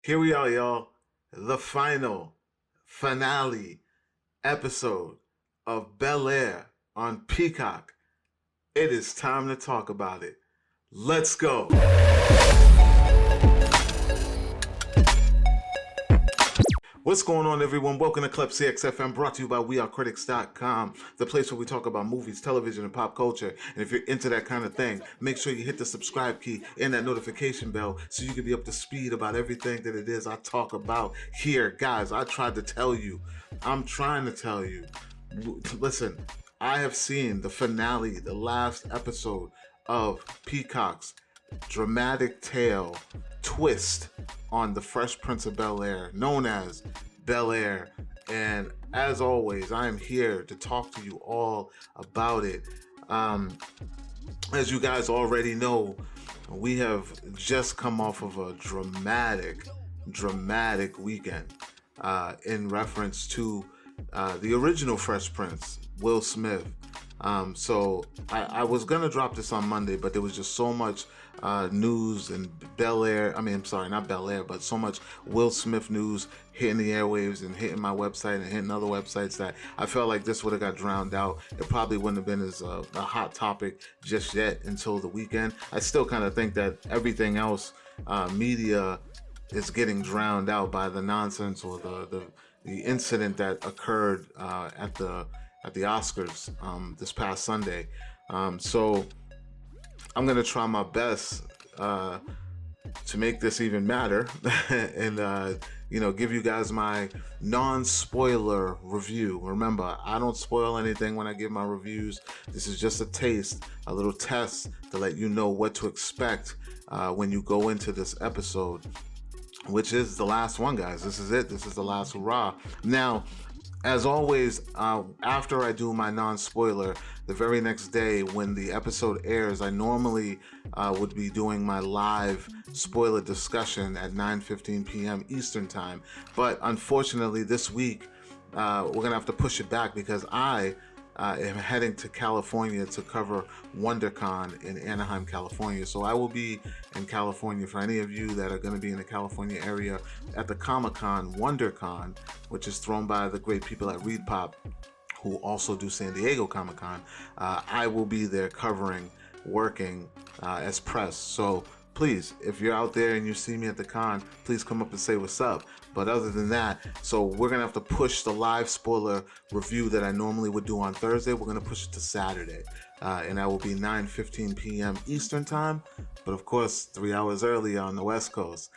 Here we are, y'all. The final, finale episode of Bel-Air on Peacock. It is time to talk about it. Let's go. What's going on, everyone? Welcome to Klepcx FM, brought to you by WeAreCritiX.com, the place where we talk about movies, television, and pop culture. And if you're into that kind of thing, make sure you hit the subscribe key and that notification bell so you can be up to speed about everything that it is I talk about here. Guys, I tried to tell you. I'm trying to tell you. Listen, I have seen the finale, the last episode of Peacock's dramatic tale twist on the Fresh Prince of Bel-Air, known as Bel-Air. And as always, I am here to talk to you all about it. As you guys already know, we have just come off of a dramatic weekend in reference to the original Fresh Prince, Will Smith. So I was gonna drop this on Monday, but there was just so much news and not Bel-Air, but so much Will Smith news hitting the airwaves and hitting my website and hitting other websites that I felt like this would have got drowned out. It probably wouldn't have been as a hot topic just yet until the weekend. I still kind of think that everything else, media, is getting drowned out by the nonsense or the incident that occurred at the Oscars this past Sunday. So I'm gonna try my best to make this even matter and give you guys my non-spoiler review. Remember, I don't spoil anything when I give my reviews. This is just a taste, a little test to let you know what to expect when you go into this episode, which is the last one, guys. This is it. This is the last hurrah. Now, as always, after I do my non-spoiler, the very next day when the episode airs, I normally would be doing my live spoiler discussion at 9:15 p.m. Eastern Time. But unfortunately, this week, we're going to have to push it back because I am heading to California to cover WonderCon in Anaheim, California. So I will be in California. For any of you that are going to be in the California area at the Comic-Con, WonderCon, which is thrown by the great people at ReedPop, who also do San Diego Comic-Con, I will be there working as press. So please, if you're out there and you see me at the con, please come up and say what's up. But other than that, so we're going to have to push the live spoiler review that I normally would do on Thursday. We're going to push it to Saturday. And that will be 9:15 p.m. Eastern Time. But of course, 3 hours earlier on the West Coast.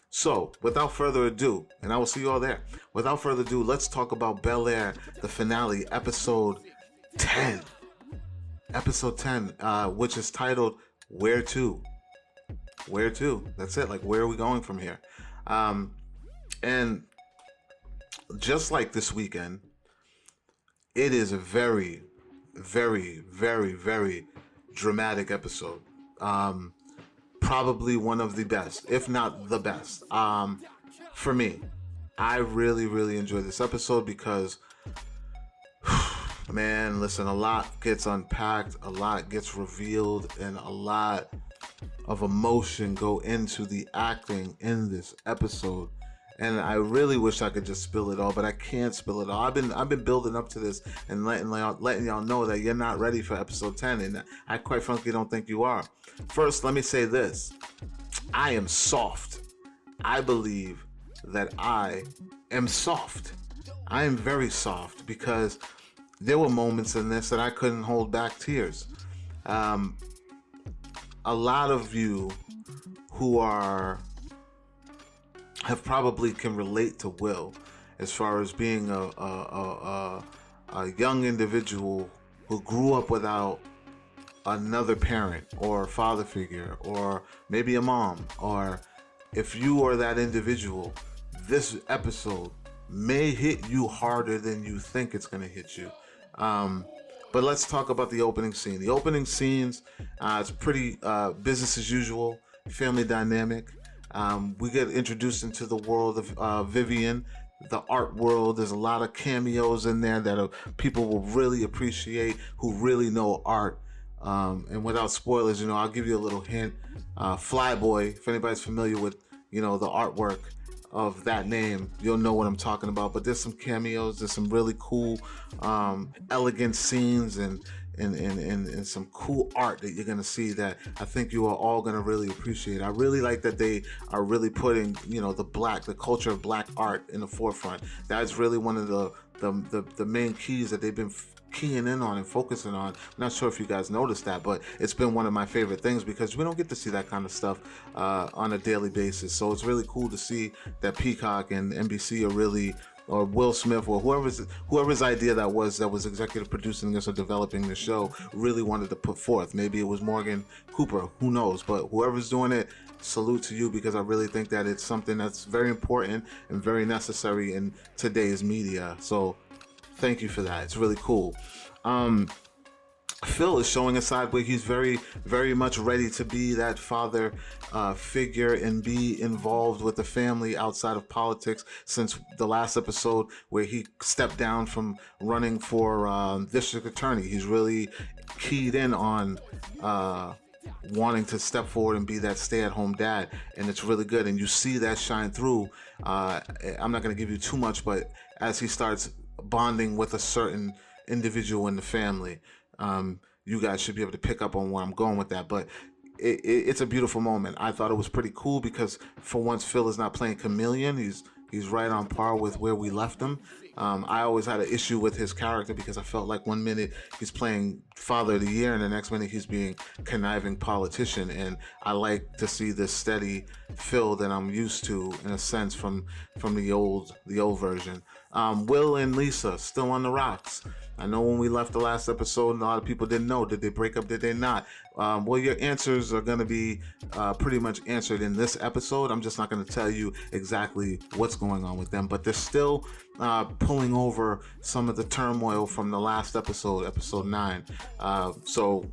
So without further ado, and I will see you all there. Without further ado, let's talk about Bel-Air, the finale, episode 10. Episode 10, which is titled Where To? Where to? That's it. Like, where are we going from here? And just like this weekend, it is a very, very, very, very dramatic episode. Probably one of the best, if not the best. For me, I really, really enjoyed this episode because, man, listen, a lot gets unpacked, a lot gets revealed, and a lot of emotion go into the acting in this episode. And I really wish I could just spill it all, but I can't spill it all. I've been building up to this and letting y'all know that you're not ready for episode 10, and I quite frankly don't think you are. First, let me say this. I am soft. I believe that I am soft. I am very soft because there were moments in this that I couldn't hold back tears. A lot of you who have probably can relate to Will as far as being a young individual who grew up without another parent or father figure or maybe a mom. Or if you are that individual, this episode may hit you harder than you think it's going to hit you. But let's talk about the opening scene. The opening scenes, it's pretty business as usual, family dynamic. We get introduced into the world of Vivian, the art world. There's a lot of cameos in there that people will really appreciate, who really know art. And without spoilers, I'll give you a little hint. Flyboy, if anybody's familiar with the artwork of that name, you'll know what I'm talking about. But there's some cameos, there's some really cool, elegant scenes, and some cool art that you're gonna see that I think you are all gonna really appreciate. I really like that they are really putting, the culture of black art in the forefront. That's really one of the main keys that they've been keying in on and focusing on. I'm not sure if you guys noticed that, but it's been one of my favorite things because we don't get to see that kind of stuff on a daily basis. So it's really cool to see that Peacock and NBC are really, or Will Smith, or whoever's idea that was executive producing this or developing the show, really wanted to put forth. Maybe it was Morgan Cooper, who knows, but whoever's doing it, salute to you, because I really think that it's something that's very important and very necessary in today's media. So thank you for that. It's really cool. Phil is showing a side where he's very, very much ready to be that father figure and be involved with the family outside of politics, since the last episode where he stepped down from running for district attorney. He's really keyed in on wanting to step forward and be that stay-at-home dad, and it's really good, and you see that shine through. I'm not going to give you too much, but as he starts bonding with a certain individual in the family, you guys should be able to pick up on where I'm going with that. But it's a beautiful moment. I thought it was pretty cool because for once Phil is not playing chameleon. He's right on par with where we left him. I always had an issue with his character because I felt like one minute he's playing Father of the Year and the next minute he's being conniving politician. And I like to see this steady Phil that I'm used to, in a sense, from the old version. Will and Lisa still on the rocks. I know when we left the last episode, a lot of people didn't know. Did they break up? Did they not? Well, your answers are going to be pretty much answered in this episode. I'm just not going to tell you exactly what's going on with them, but they're still pulling over some of the turmoil from the last episode, episode 9. So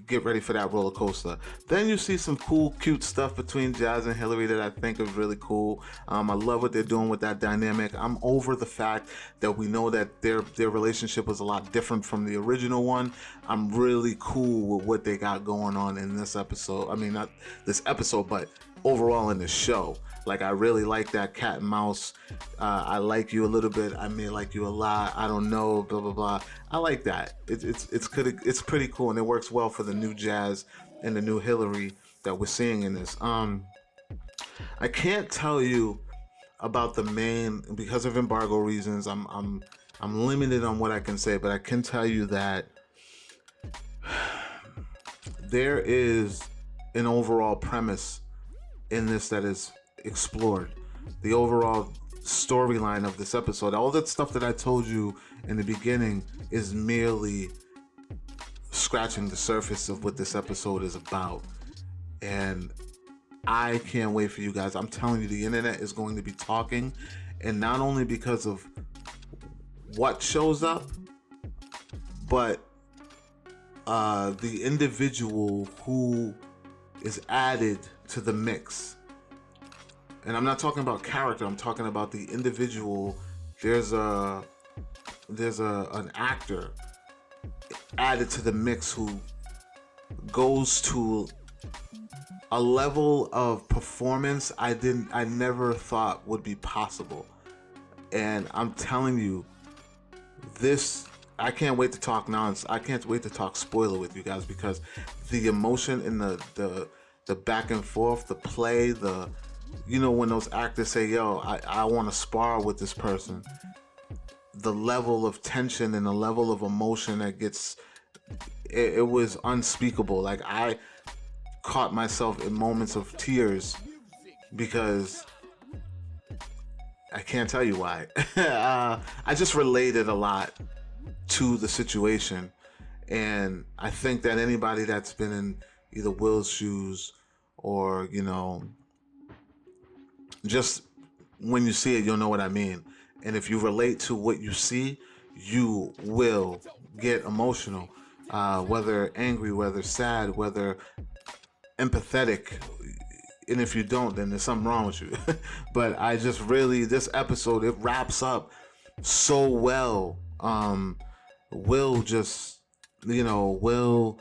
get ready for that roller coaster. Then you see some cool, cute stuff between Jazz and Hillary that I think is really cool. I love what they're doing with that dynamic. I'm over the fact that we know that their relationship was a lot different from the original one. I'm really cool with what they got going on in this episode. I mean, not this episode, but overall in the show. Like, I really like that cat and mouse. I like you a little bit, I may like you a lot, I don't know, blah blah blah. I like that. It's pretty cool, and it works well for the new Jazz and the new Hillary that we're seeing in this. I can't tell you about the main, because of embargo reasons. I'm limited on what I can say, but I can tell you that there is an overall premise in this that is explored. The overall storyline of this episode, all that stuff that I told you in the beginning, is merely scratching the surface of what this episode is about. And I can't wait for you guys. I'm telling you, the internet is going to be talking, and not only because of what shows up, but the individual who is added to the mix. And I'm not talking about character, I'm talking about the individual. There's an actor added to the mix who goes to a level of performance I never thought would be possible. And I'm telling you, I can't wait to talk nonsense. I can't wait to talk spoiler with you guys, because the emotion and the back and forth, the play, when those actors say, yo, I want to spar with this person, the level of tension and the level of emotion that gets, it was unspeakable. Like, I caught myself in moments of tears because I can't tell you why. I just related a lot to the situation, and I think that anybody that's been in either Will's shoes or, just when you see it, you'll know what I mean. And if you relate to what you see, you will get emotional, whether angry, whether sad, whether empathetic. And if you don't, then there's something wrong with you. But I just really, this episode, it wraps up so well. Will just, Will,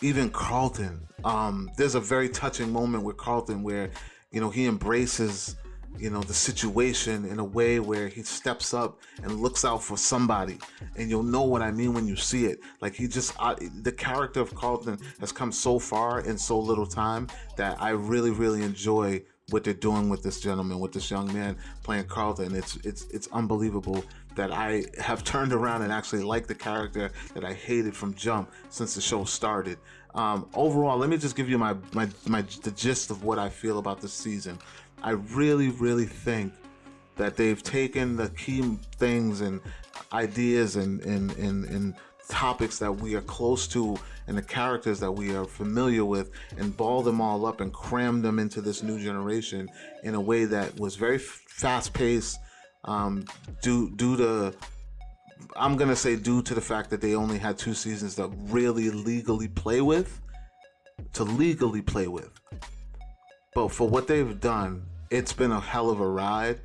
even Carlton. There's a very touching moment with Carlton where, he embraces, the situation in a way where he steps up and looks out for somebody, and you'll know what I mean when you see it. Like the character of Carlton has come so far in so little time that I really, really enjoy what they're doing with this gentleman, with this young man playing Carlton. It's unbelievable that I have turned around and actually liked the character that I hated from jump since the show started. Overall, let me just give you the gist of what I feel about this season. I really, really think that they've taken the key things and ideas and topics that we are close to and the characters that we are familiar with and balled them all up and crammed them into this new generation in a way that was very fast-paced, due to the fact that they only had 2 seasons to really legally play with. But for what they've done, it's been a hell of a ride,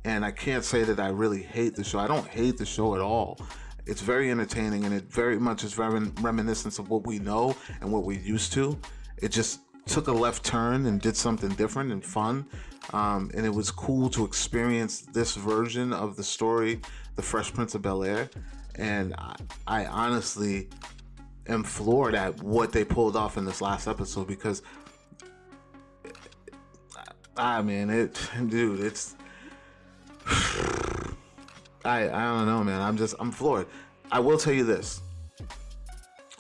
and I can't say that I really hate the show. I don't hate the show at all. It's very entertaining, and it very much is very reminiscent of what we know and what we're used to. It just took a left turn and did something different and fun, and it was cool to experience this version of the story, The Fresh Prince of Bel-Air, and I honestly am floored at what they pulled off in this last episode, because I don't know, man. I'm floored. I will tell you this.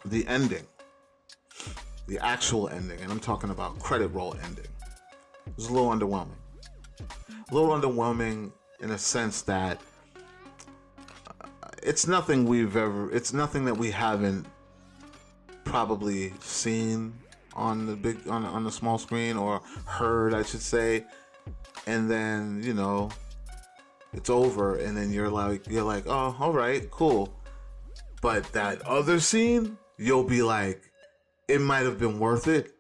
The ending, the actual ending, and I'm talking about credit roll ending, was a little underwhelming. In a sense that it's nothing that we haven't probably seen on the small screen, or heard, I should say. And then, it's over, and then you're like, oh, all right, cool. But that other scene, you'll be like, it might have been worth it,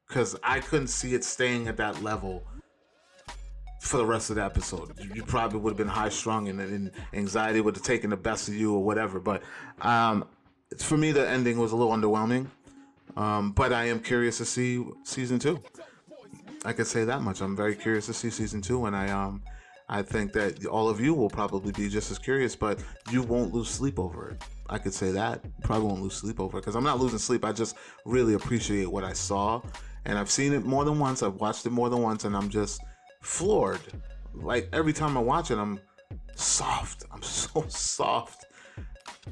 because I couldn't see it staying at that level for the rest of the episode. You probably would have been high strung, and anxiety would have taken the best of you or whatever. But for me, the ending was a little underwhelming. But I am curious to see season 2. I could say that much. I'm very curious to see season 2, and I think that all of you will probably be just as curious, but you won't lose sleep over it. I could say that. You probably won't lose sleep over it, because I'm not losing sleep. I just really appreciate what I saw, and I've seen it more than once. I've watched it more than once, and I'm just floored. Like, every time I watch it, I'm soft. I'm so soft.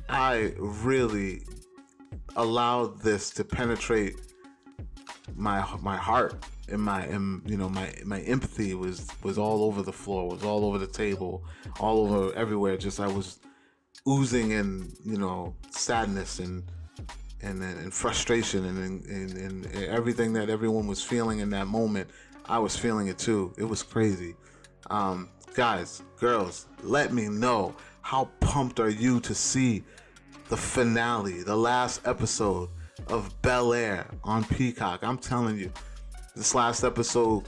I really allowed this to penetrate my heart, and my empathy was all over the floor, was all over the table, all over everywhere. Just I was oozing in sadness and frustration and everything that everyone was feeling in that moment. I was feeling it too. It was crazy. Guys, girls, let me know, how pumped are you to see the finale, the last episode of Bel-Air on Peacock? I'm telling you, this last episode,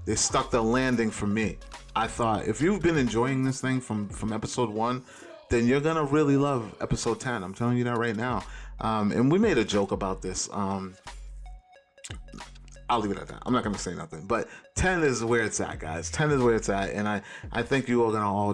they stuck the landing for me. I thought, if you've been enjoying this thing from episode 1, then you're gonna really love episode 10. I'm telling you that right now. And we made a joke about this. I'll leave it at that. I'm not going to say nothing. But 10 is where it's at, guys. 10 is where it's at. And I think you are going to all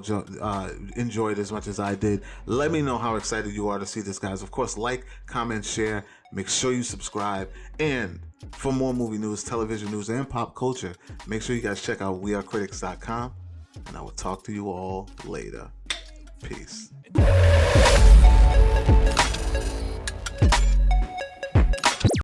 enjoy it as much as I did. Let me know how excited you are to see this, guys. Of course, like, comment, share. Make sure you subscribe. And for more movie news, television news, and pop culture, make sure you guys check out wearecritics.com. And I will talk to you all later. Peace.